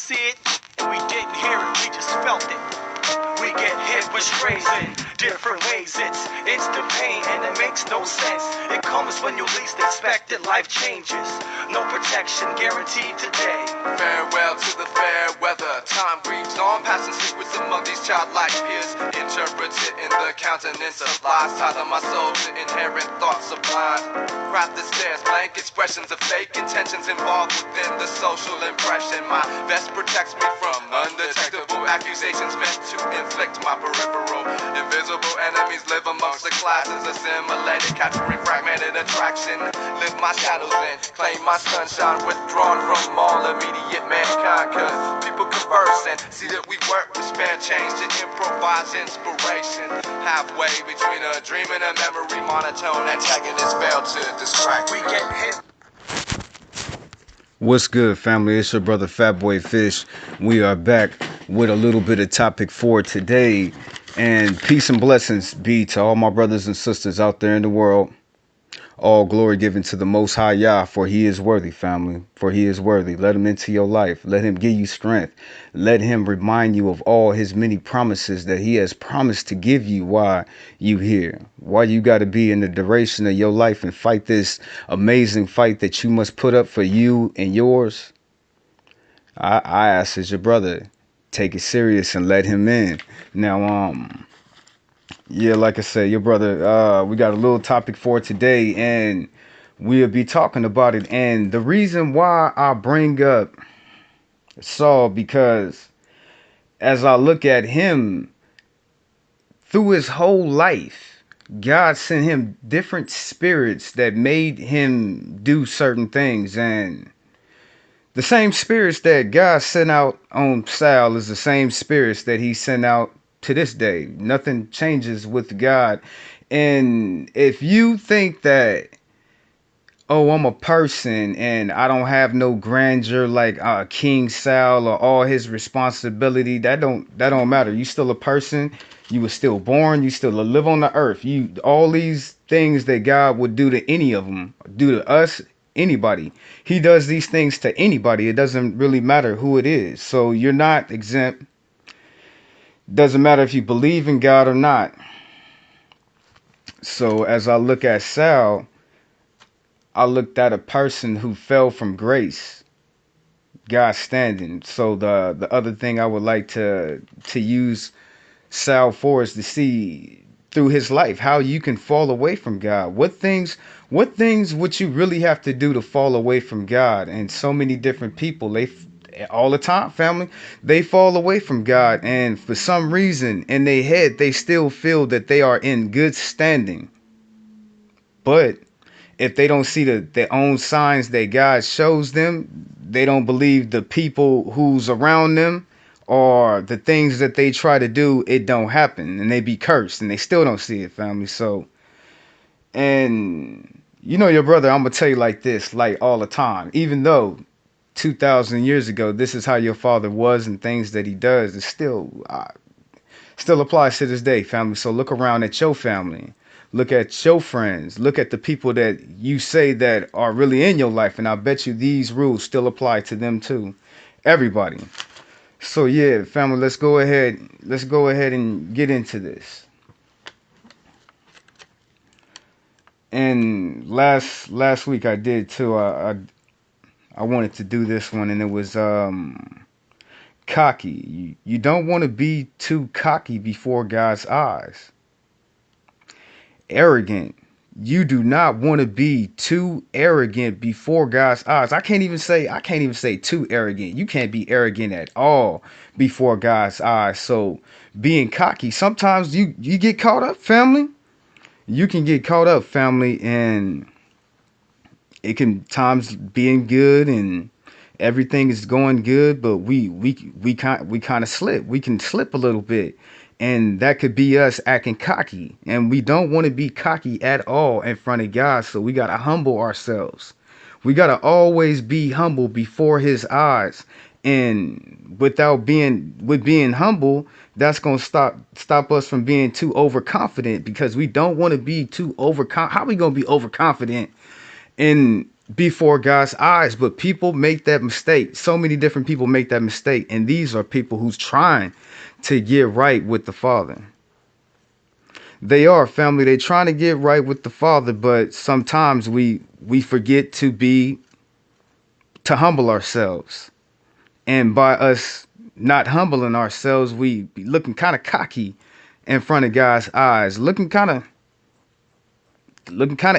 see it, and we didn't hear it, we just felt it. We get hit with strays in different ways. It's instant pain and it makes no sense. It comes when you least expect it. Life changes. No protection guaranteed today. Farewell to the fair weather. Time creeps on past the secrets among these childlike peers. Interpreted in the countenance of lies. Tether my soul to inherent thoughts sublime. Craft the stairs, blank expressions of fake intentions involved within the social impression. My vest protects me from undetectable accusations meant to inflict my peripheral. Invisible enemies live amongst the classes, assimilated, capturing fragmented attraction. Live my shadows in, claim my sunshine, withdrawn from all immediate mankind. Cause people converse and see that we work with span change to improvise inspiration. Halfway between a dream and a memory, monotone antagonists fail to distract. We get hit. What's good, family? It's your brother Fatboy Fish. We are back with a little bit of topic for today. And peace and blessings be to all my brothers and sisters out there in the world. All glory given to the Most High Yah, for he is worthy, family. For he is worthy. Let him into your life. Let him give you strength. Let him remind you of all his many promises that he has promised to give you while you here. Why you got to be in the duration of your life and fight this amazing fight that you must put up for you and yours. I ask as your brother, take it serious and let him in. Now, yeah, like I said, your brother, we got a little topic for today, and we'll be talking about it. And the reason why I bring up Saul, because as I look at him through his whole life, God sent him different spirits that made him do certain things. And the same spirits that God sent out on Saul is the same spirits that he sent out to this day. Nothing changes with God. And if you think that, oh, I'm a person and I don't have no grandeur like King Saul or all his responsibility, that don't matter. You still a person. You were still born. You still live on the earth. You all these things that God would do to any of them, do to us, anybody. He does these things to anybody. It doesn't really matter who it is. So you're not exempt. Doesn't matter if you believe in God or not. So as I look at Saul, I looked at a person who fell from grace, God standing. So the other thing I would like to use Saul for is to see through his life how you can fall away from God. What things would you really have to do to fall away from God? And so many different people, all the time, family, they fall away from God, and for some reason in their head they still feel that they are in good standing. But if they don't see their own signs that God shows them, they don't believe the people who's around them or the things that they try to do, it don't happen, and they be cursed and they still don't see it, family. So, and you know, your brother, I'm gonna tell you like this, like all the time, even though 2,000 years ago this is how your father was and things that he does, it still applies to this day, family. So look around at your family, look at your friends, look at the people that you say that are really in your life, and I bet you these rules still apply to them too. Everybody. So yeah, family, let's go ahead and get into this. And last week I did too. I wanted to do this one, and it was cocky. You don't want to be too cocky before God's eyes. Arrogant. You do not want to be too arrogant before God's eyes. I can't even say too arrogant. You can't be arrogant at all before God's eyes. So being cocky, sometimes you get caught up, family. You can get caught up, family, and it can times being good and everything is going good, but we kind of slip. We can slip a little bit, and that could be us acting cocky, and we don't want to be cocky at all in front of God. So we got to humble ourselves. We got to always be humble before his eyes, and being humble, that's going to stop us from being too overconfident, because we don't want to be too overconfident. How we going to be overconfident in before God's eyes. But people make that mistake. So many different people make that mistake. And these are people who's trying to get right with the Father. They are family. They're trying to get right with the Father, but sometimes we forget to humble ourselves. And by us not humbling ourselves, we be looking kind of cocky in front of God's eyes, looking kind of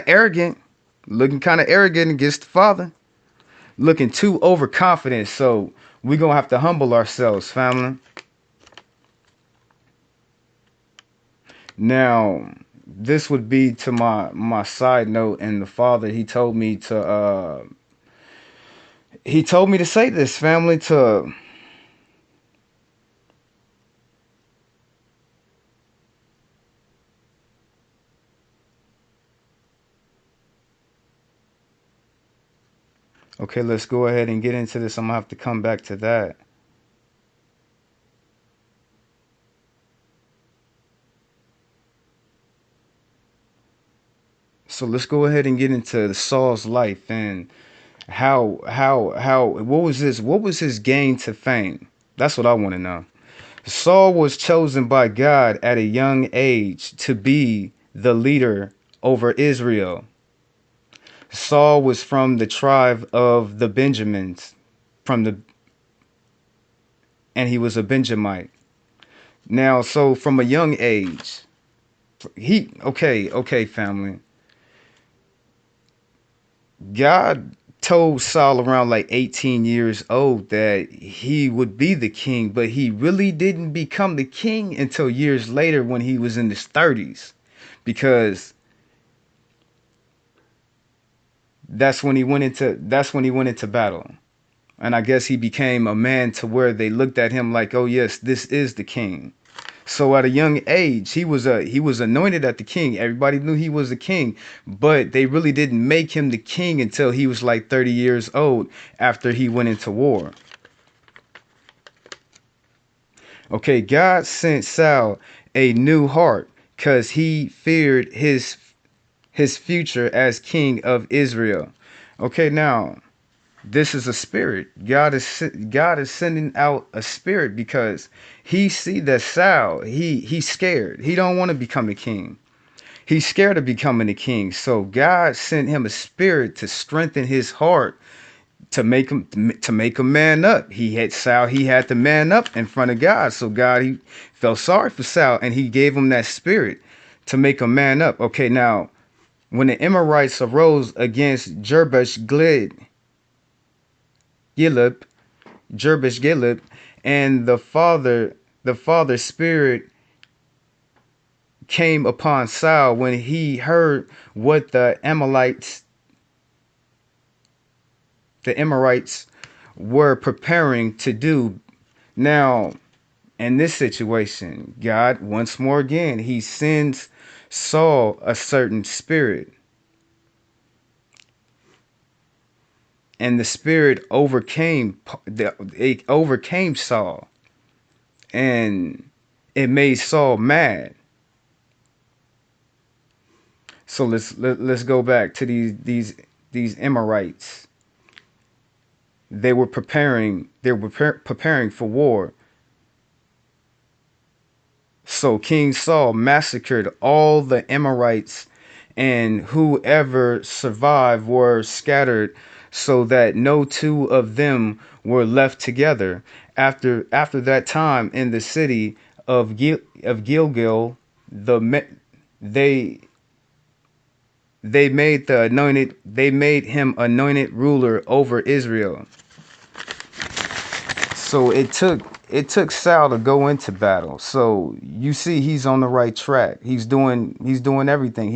arrogant, against the Father, looking too overconfident. So we're gonna have to humble ourselves, family. Now, this would be to my side note, and the Father, he told me to say this, family, to okay, let's go ahead and get into this. I'm gonna have to come back to that. So let's go ahead and get into the Saul's life and how what was his gain to fame? That's what I want to know. Saul was chosen by God at a young age to be the leader over Israel. Saul was from the tribe of the Benjamins, from the and he was a Benjamite. Now, so from a young age, okay, family. God told Saul around like 18 years old that he would be the king, but he really didn't become the king until years later when he was in his 30s, because that's when he went into battle. And I guess he became a man to where they looked at him like, "Oh yes, this is the king." So at a young age, he was anointed at the king. Everybody knew he was the king, but they really didn't make him the king until he was like 30 years old after he went into war. Okay, God sent Saul a new heart because he feared his future as king of Israel. Okay, now this is a spirit. God is sending out a spirit because he see that Saul, he's scared. He don't want to become the king. He's scared of becoming the king. So God sent him a spirit to strengthen his heart, to make him man up. He had to man up in front of God. So God, he felt sorry for Saul and he gave him that spirit to make him man up. Okay, now when the Amorites arose against Gilib, Jerbish Gilib, and the father's spirit came upon Saul when he heard what the Amorites were preparing to do. Now, in this situation, God once more again, he sends Saul a certain spirit, and the spirit overcame Saul, and it made Saul mad. So let's go back to these Amorites. They were preparing for war. So King Saul massacred all the Amorites, and whoever survived were scattered so that no two of them were left together. After that time in the city of Gilgal, they they made him anointed ruler over Israel. So it took Saul to go into battle. So you see he's on the right track. He's doing everything.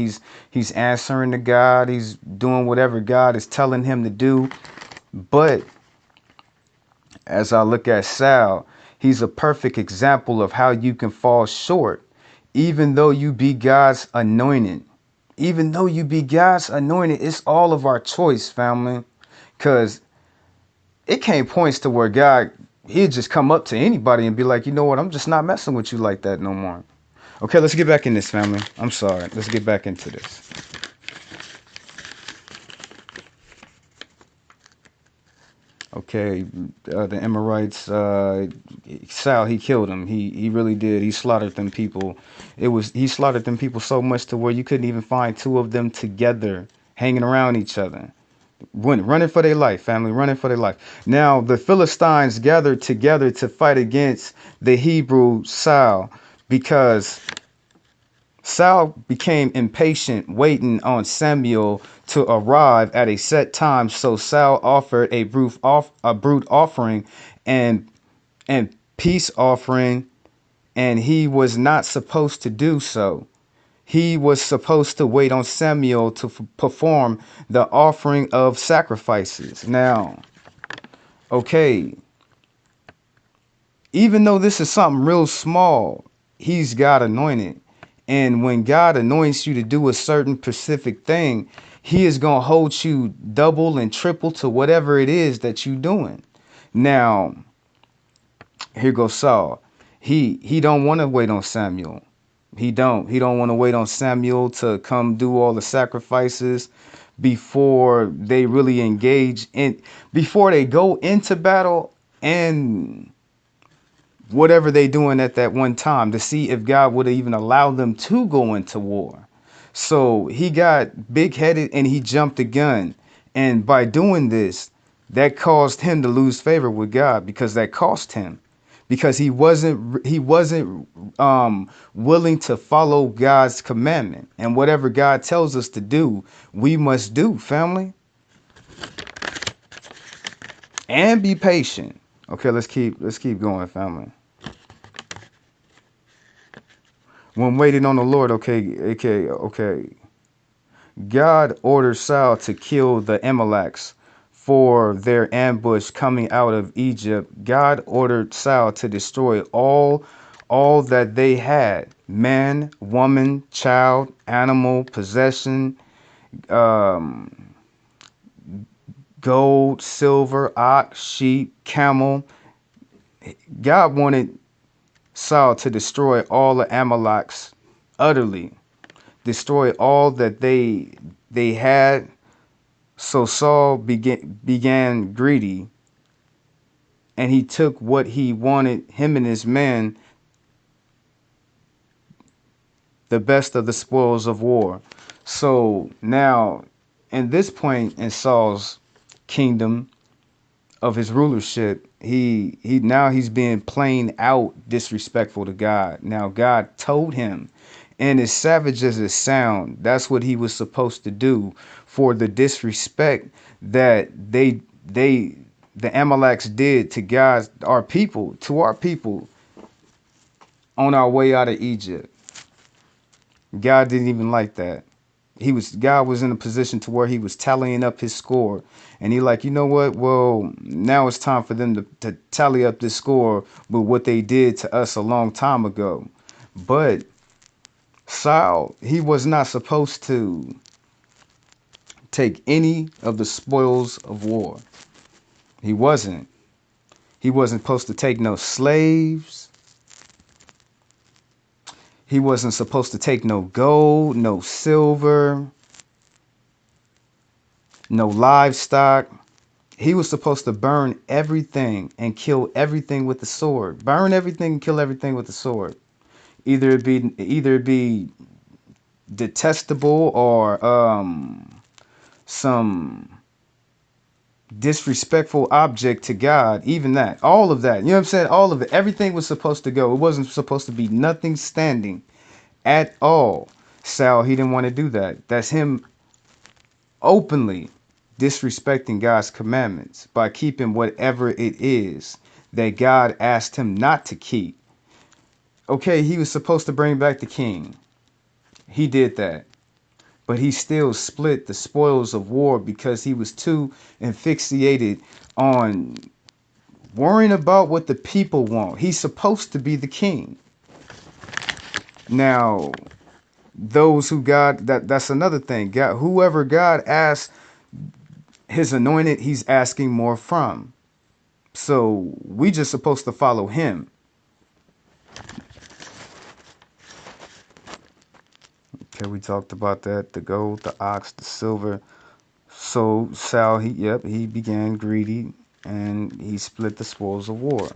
He's answering to God. He's doing whatever God is telling him to do. But as I look at Saul, he's a perfect example of how you can fall short even though you be God's anointed. Even though you be God's anointed, it's all of our choice, family. Cause it came points to where God, he'd just come up to anybody and be like, you know what, I'm just not messing with you like that no more. Okay, let's get back in this, family. I'm sorry. Let's get back into this. Okay, the Amorites, Saul, he killed him. He really did. He slaughtered them people. He slaughtered them people so much to where you couldn't even find two of them together, hanging around each other, running for their life, family, running for their life. Now the Philistines gathered together to fight against the Hebrew Saul because Saul became impatient, waiting on Samuel to arrive at a set time. So Saul offered a brute offering, and peace offering, and he was not supposed to do so. He was supposed to wait on Samuel to perform the offering of sacrifices. Now, okay, even though this is something real small, he's God anointed. And when God anoints you to do a certain specific thing, he is going to hold you double and triple to whatever it is that you're doing. Now, here goes Saul. He don't want to wait on Samuel. He don't want to wait on Samuel to come do all the sacrifices before they really engage in, before they go into battle, and whatever they doing at that one time, to see if God would even allow them to go into war. So he got big headed and he jumped the gun. And by doing this, that caused him to lose favor with God, because that cost him, because he wasn't willing to follow God's commandment. And whatever God tells us to do, we must do, family. And be patient. Okay, let's keep going, family. When waiting on the Lord, okay. God ordered Saul to kill the Amalekites for their ambush coming out of Egypt. God ordered Saul to destroy all that they had: man, woman, child, animal, possession, um, gold, silver, ox, sheep, camel. God wanted Saul to destroy all the Amalekites utterly, destroy all that they had. So Saul began greedy, and he took what he wanted, him and his men, the best of the spoils of war. So now, in this point in Saul's kingdom, of his rulership, he's being plain out disrespectful to God. Now God told him, and as savage as it sound, that's what he was supposed to do for the disrespect that the Amalekites did to God, our people on our way out of Egypt. God didn't even like that. God was in a position to where he was tallying up his score, and he like, you know what, well, now it's time for them to tally up this score with what they did to us a long time ago. But Saul, he was not supposed to take any of the spoils of war. He wasn't supposed to take no slaves. He wasn't supposed to take no gold, no silver, no livestock. He was supposed to burn everything and kill everything with the sword. Burn everything and kill everything with the sword. Either it be detestable, or some disrespectful object to God. Even that, all of that. You know what I'm saying? All of it. Everything was supposed to go. It wasn't supposed to be nothing standing at all. Saul, he didn't want to do that. That's him openly disrespecting God's commandments by keeping whatever it is that God asked him not to keep. Okay, he was supposed to bring back the king. He did that. But he still split the spoils of war because he was too asphyxiated on worrying about what the people want. He's supposed to be the king. Now, those who that's another thing. God, whoever God asks his anointed, he's asking more from. So we just supposed to follow him. Okay, we talked about that. The gold, the ox, the silver. So Saul, he began greedy. and he split the spoils of war.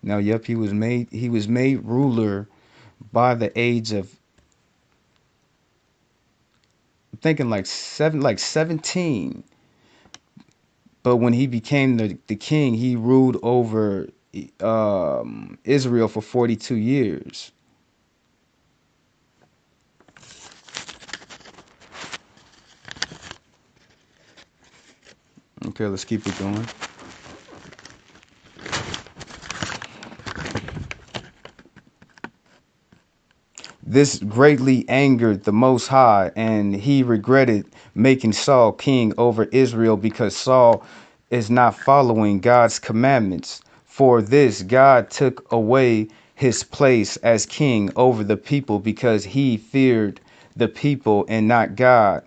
Now, yep, he was made ruler by the age of, I'm thinking like 17. But when he became the king, he ruled over Israel for 42 years. Okay, let's keep it going. This greatly angered the Most High, and he regretted making Saul king over Israel because Saul is not following God's commandments. For this, God took away his place as king over the people because he feared the people and not God.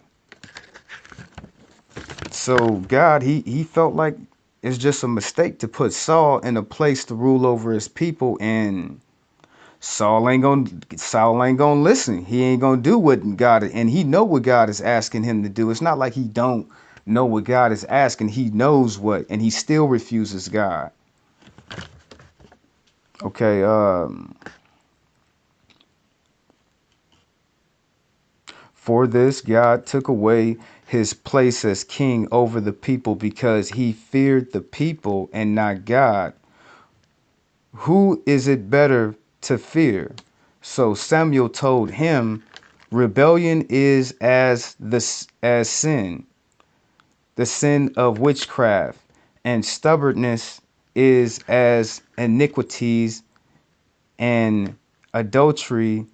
So God, he felt like it's just a mistake to put Saul in a place to rule over his people, and Saul ain't gonna listen. He ain't gonna do what God, and he know what God is asking him to do. It's not like he don't know what God is asking. He knows what, and he still refuses God. Okay, for this God took away his place as king over the people because he feared the people and not God. Who is it better to fear? So Samuel told him, rebellion is as sin, the sin of witchcraft, and stubbornness is as iniquities and adultery.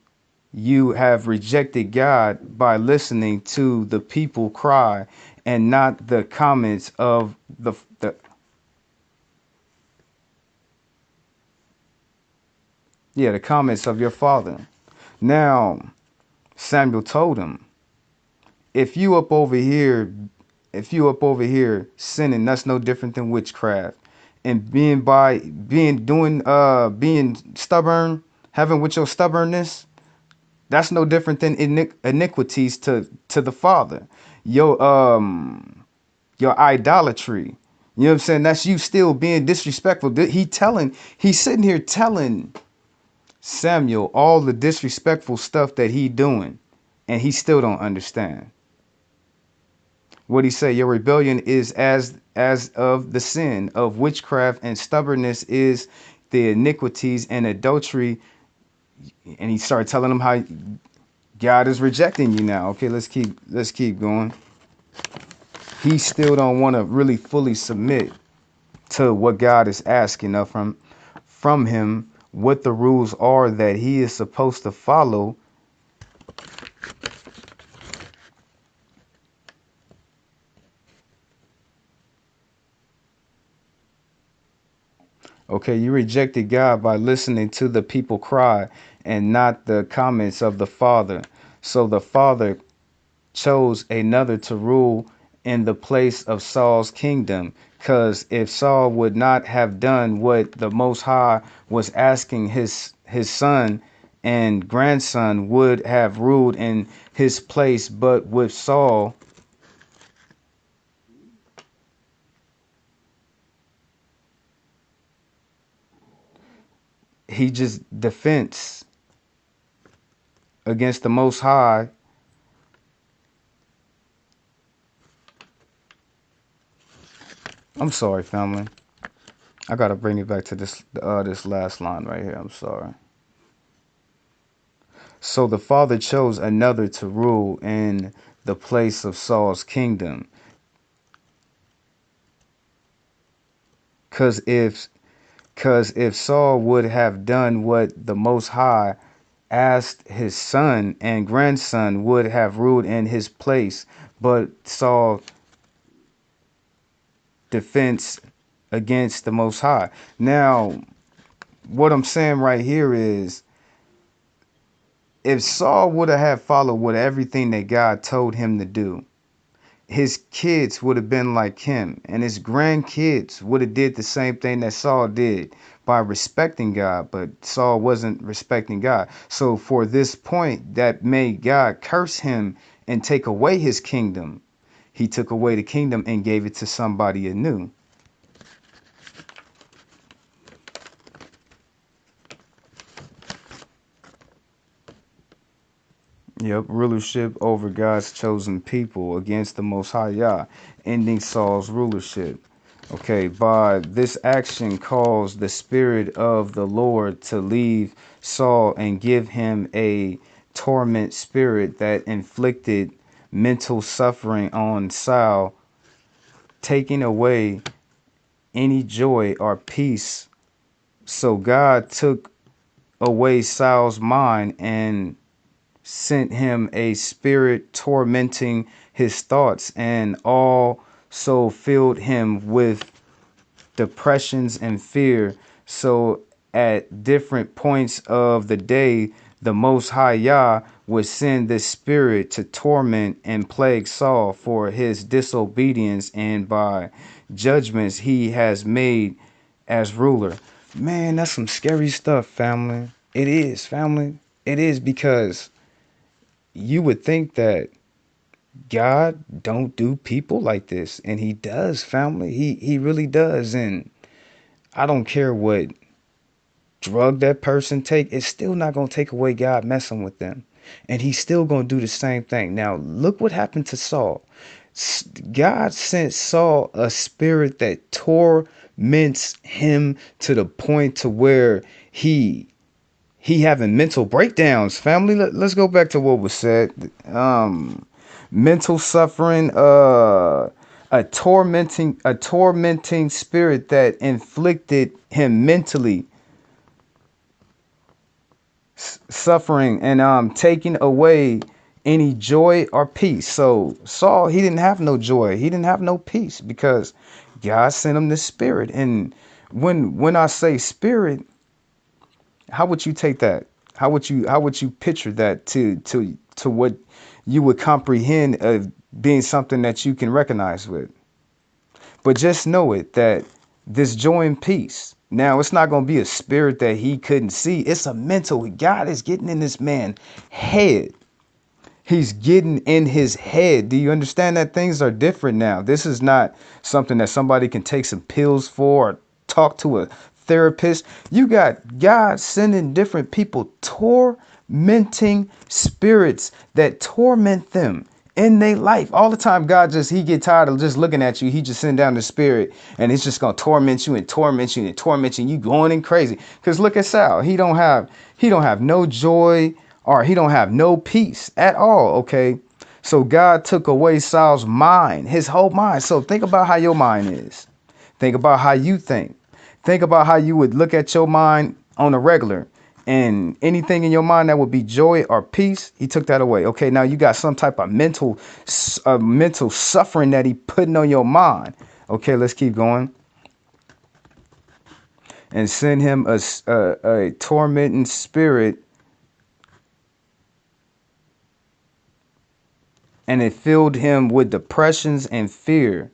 You have rejected God by listening to the people cry and not the comments of the yeah, the comments of your father. Now Samuel told him, if you up over here, if you up over here sinning, that's no different than witchcraft. And being stubborn, having with your stubbornness, that's no different than iniquities to the Father. Your your idolatry. You know what I'm saying? That's you still being disrespectful. He's sitting here telling Samuel all the disrespectful stuff that he doing, and he still don't understand. What he say? Your rebellion is as of the sin of witchcraft, and stubbornness is the iniquities and adultery. And he started telling him how God is rejecting you now. Okay, let's keep going. He still don't want to really fully submit to what God is asking of from him, what the rules are that he is supposed to follow. Okay, you rejected God by listening to the people cry and not the comments of the Father. So the Father chose another to rule in the place of Saul's kingdom. Because if Saul would not have done what the Most High was asking, his son and grandson would have ruled in his place. But with Saul, he just defense against the Most High. I'm sorry, family. I gotta bring it back to this last line right here. I'm sorry. So the father chose another to rule in the place of Saul's kingdom. Cause if cause if Saul would have done what the Most High asked, his son and grandson would have ruled in his place. But Saul defense against the Most High. Now, what I'm saying right here is, if Saul would have followed what everything that God told him to do, his kids would have been like him, and his grandkids would have did the same thing that Saul did by respecting God, but Saul wasn't respecting God. So for this point that made God curse him and take away his kingdom, he took away the kingdom and gave it to somebody anew. Yep, rulership over God's chosen people against the Most High Yah, ending Saul's rulership. Okay, by this action caused the Spirit of the Lord to leave Saul and give him a torment spirit that inflicted mental suffering on Saul, taking away any joy or peace. So God took away Saul's mind and sent him a spirit tormenting his thoughts, and also filled him with depressions and fear. So at different points of the day, the Most High Yah would send this spirit to torment and plague Saul for his disobedience and by judgments he has made as ruler. Man, that's some scary stuff, family. It is, family. It is, because you would think that God don't do people like this, and he does, family. He really does. And I don't care what drug that person take, it's still not going to take away God messing with them. And he's still going to do the same thing. Now, look what happened to Saul. God sent Saul a spirit that torments him to the point to where he having mental breakdowns. Family, let's go back to what was said. Mental suffering, a tormenting spirit that inflicted him mentally suffering and taking away any joy or peace. So Saul, he didn't have no joy, he didn't have no peace, because God sent him the spirit. And when I say spirit, how would you take that? How would you picture that to what you would comprehend of being something that you can recognize with? But just know it, that this joy and peace. Now, it's not going to be a spirit that he couldn't see. It's a mental. God is getting in this man's head. He's getting in his head. Do you understand that things are different now? This is not something that somebody can take some pills for or talk to a therapist. You got God sending different people tormenting spirits that torment them in their life all the time. God he get tired of just looking at you. He just send down the spirit, and it's just gonna torment you and torment you and torment you. And you going in crazy. Because look at Saul. He don't have no joy, or he don't have no peace at all. Okay, so God took away Saul's mind, his whole mind. So think about how your mind is. Think about how you think. Think about how you would look at your mind on a regular, and anything in your mind that would be joy or peace, he took that away. Okay, now you got some type of mental suffering that he putting on your mind. Okay, let's keep going. And send him a tormenting spirit, and it filled him with depressions and fear.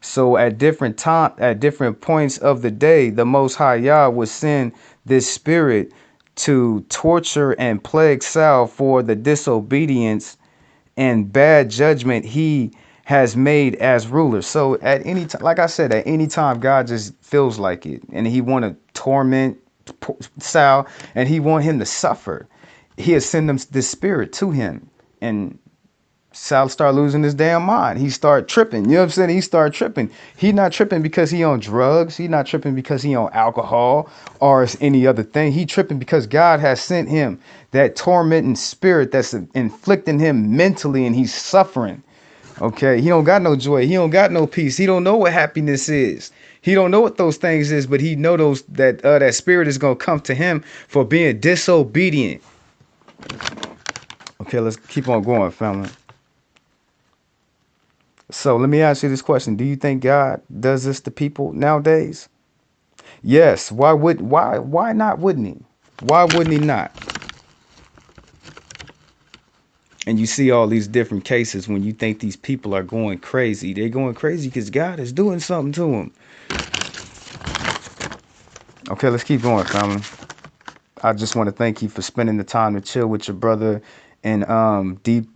So at different points of the day, the Most High Yah would send this spirit to torture and plague Saul for the disobedience and bad judgment he has made as ruler. So at any time, like I said, at any time, God just feels like it, and he want to torment Saul, and he want him to suffer. He'll send them this spirit to him, and Saul start losing his damn mind. He start tripping. You know what I'm saying? He start tripping. He not tripping because he on drugs. He not tripping because he on alcohol or any other thing. He tripping because God has sent him that tormenting spirit that's inflicting him mentally, and he's suffering. Okay, he don't got no joy. He don't got no peace. He don't know what happiness is. He don't know what those things is, but he know those that spirit is gonna come to him for being disobedient. Okay, let's keep on going, family. So let me ask you this question. Do you think God does this to people nowadays? Yes. Why not wouldn't he? Why wouldn't he not? And you see all these different cases when you think these people are going crazy. They're going crazy because God is doing something to them. Okay, let's keep going, family. I just want to thank you for spending the time to chill with your brother and dig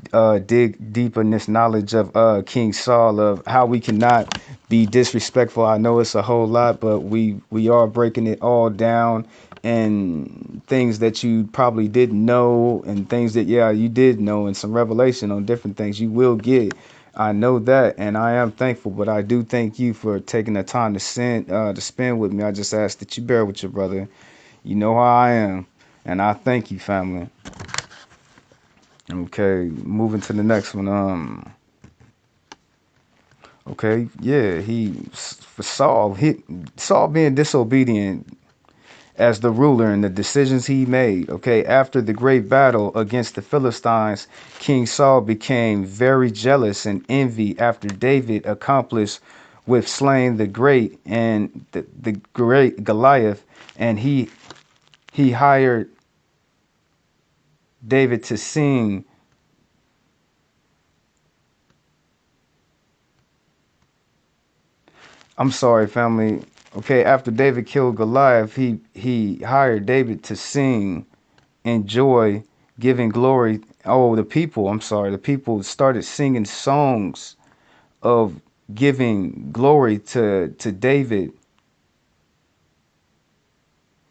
deep in this knowledge of King Saul, of how we cannot be disrespectful. I know it's a whole lot, but we are breaking it all down, and things that you probably didn't know and things that you did know, and some revelation on different things you will get. I know that, and I am thankful, but I do thank you for taking the time to spend with me. I just ask that you bear with your brother. You know how I am. And I thank you, family. Okay, moving to the next one. Okay, yeah, for Saul, Saul being disobedient as the ruler and the decisions he made. Okay, after the great battle against the Philistines, King Saul became very jealous and envy after David accomplished with slaying the great and the great Goliath, and he hired David to sing. I'm sorry, family. Okay, after David killed Goliath, he hired David to sing in joy, giving glory. Oh, the people, I'm sorry, the people started singing songs of giving glory to David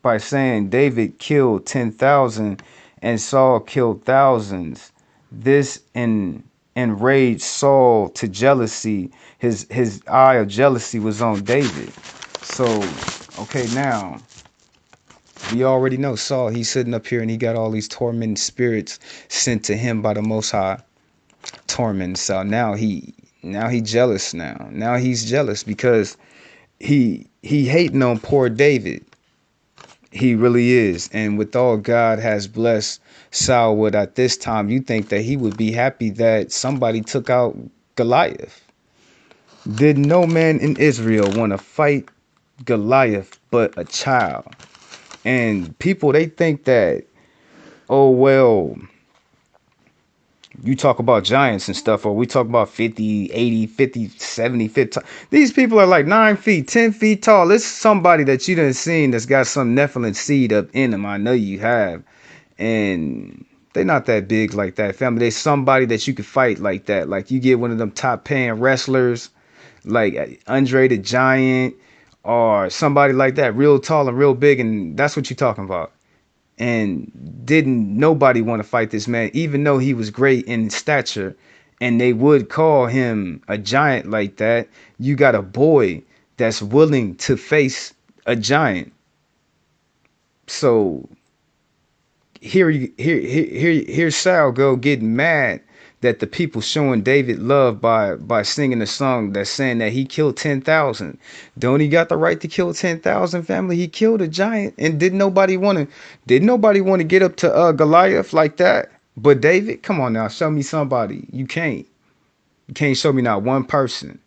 by saying David killed 10,000 and Saul killed thousands. This enraged Saul to jealousy. His eye of jealousy was on David. So, okay, now we already know Saul. He's sitting up here and he got all these tormenting spirits sent to him by the Most High. Torment. So now he jealous now. Now he's jealous because he hating on poor David. He really is. And with all God has blessed Saul with at this time, you think that he would be happy that somebody took out Goliath. Did no man in Israel want to fight Goliath but a child? And people, they think that, oh, well, you talk about giants and stuff, or we talk about 50, 80, 50, 70 feet tall. These people are like 9 feet, 10 feet tall. It's somebody that you done seen that's got some Nephilim seed up in them. I know you have. And they're not that big like that, family. There's somebody that you could fight like that. Like you get one of them top paying wrestlers, like Andre the Giant, or somebody like that, real tall and real big, and that's what you're talking about. And didn't nobody want to fight this man, even though he was great in stature, and they would call him a giant like that. You got a boy that's willing to face a giant. So here's Saul go getting mad that the people showing David love by singing a song that's saying that he killed 10,000. Don't he got the right to kill 10,000, family? He killed a giant, and did nobody want to get up to Goliath like that? But David, come on now, show me somebody. You can't show me not one person.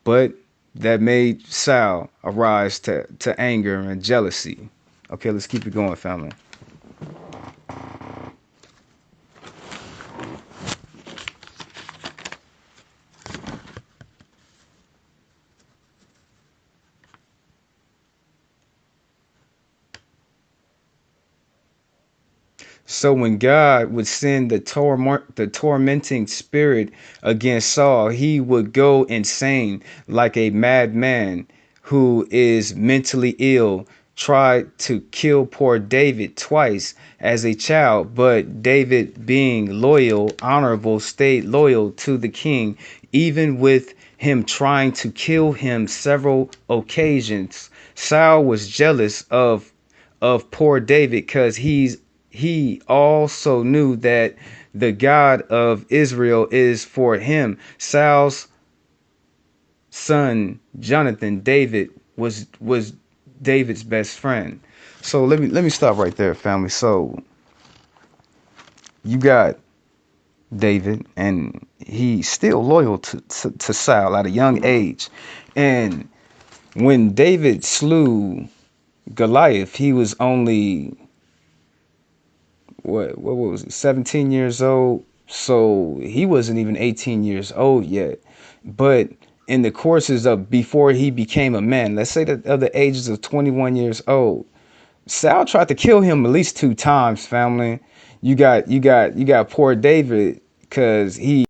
But that made Saul arise to anger and jealousy. Okay, let's keep it going, family. So when God would send the tormenting spirit against Saul, he would go insane like a madman who is mentally ill. Tried to kill poor David twice as a child, but David, being loyal, honorable, stayed loyal to the king, even with him trying to kill him several occasions. Saul was jealous of poor David because he also knew that the God of Israel is for him. Saul's son Jonathan, David was David's best friend. So let me stop right there, family. So you got David, and he's still loyal to Saul at a young age. And when David slew Goliath, he was only what was it, 17 years old. So he wasn't even 18 years old yet. But in the courses of before he became a man, let's say that of the ages of 21 years old, Saul tried to kill him at least 2 times, family. You got poor David, because he